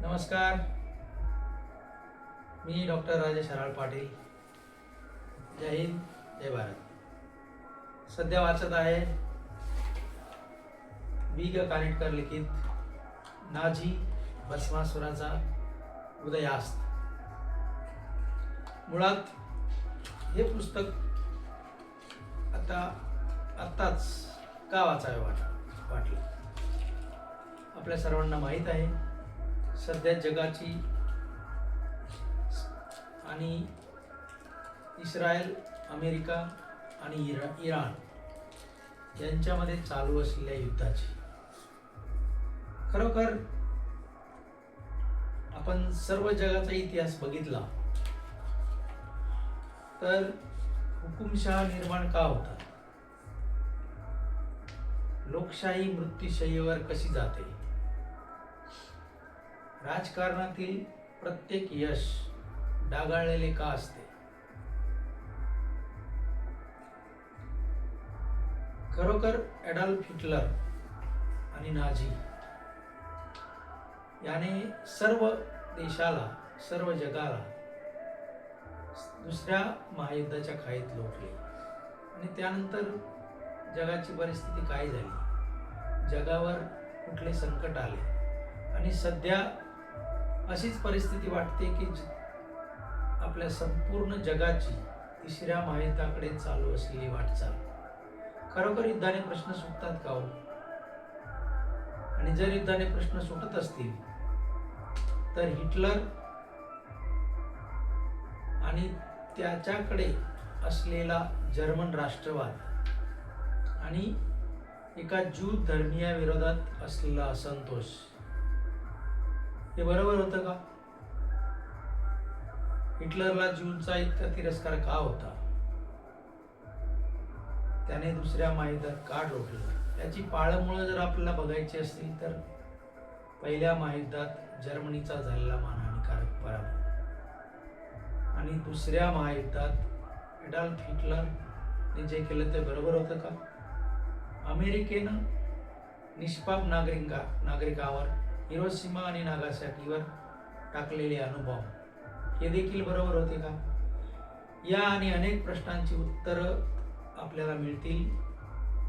नमस्कार. मी डॉक्टर राजेश हराळ पाटील. जय हिंद, जय भारत. सध्या वाचत आहे बी ग कानिटकर लिखित नाझी भस्मासुराचा उदयास्त. मुळात हे पुस्तक आत्ताच का वाचावे वाटले. आपल्या सर्वांना माहीत आहे, सध्या जगाची आणि इस्रायल, अमेरिका आणि इराण यांच्यामध्ये चालू असलेल्या युद्धाची खरोखर आपण सर्व जगाचा इतिहास बघितला तर हुकुमशहा निर्माण का होता, लोकशाही मृत्यूशय्येवर कशी जाते, राजकारणातील प्रत्येक यश डागाळलेले का असते. खरोखर ॲडॉल्फ हिटलर आणि नाझी याने सर्व देशाला, सर्व जगाला दुसऱ्या महायुद्धाच्या खाईत लोटले. आणि त्यानंतर जगाची परिस्थिती काय झाली, जगावर कुठले संकट आले, आणि सध्या अशीच परिस्थिती वाटते की आपल्या संपूर्ण जगाची तिसऱ्या महायुद्धाकडे चालू असलेली वाटचाल. खरोखर युद्धाने प्रश्न सुटतात का हो? आणि जर युद्धाने प्रश्न सुटत असतील तर हिटलर आणि त्याच्याकडे असलेला जर्मन राष्ट्रवाद आणि एका ज्यू धर्मीयाविरोधात असलेला असंतोष हे बरोबर होतं का? हिटलरला ज्यूंचा इतका तिरस्कार का होता? त्याने दुसऱ्या महायुद्धात का लोटलं? याची पाळंमुळं जर आपल्याला बघायची असतील तर पहिल्या महायुद्धात जर्मनीचा झालेला मानहानिकारक पराभव आणि दुसऱ्या महायुद्धात ॲडॉल्फ हिटलरने जे केलं ते बरोबर होतं का? अमेरिकेनं निष्पाप नागरिकावर हिरोशिमा आणि नागासाकीवर टाकलेले अणुबॉम्ब हे देखील बरोबर होते का? या आणि अनेक प्रश्नांची उत्तरं आपल्याला मिळतील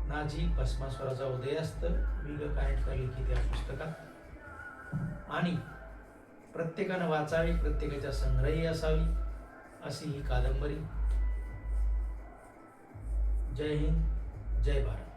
नाझी भस्मासुराचा उदयास्त बी ग कानिटकर लिखित या पुस्तकात. आणि प्रत्येकानं वाचावी, प्रत्येकाच्या संग्रही असावी अशी ही कादंबरी. जय हिंद, जय भारत.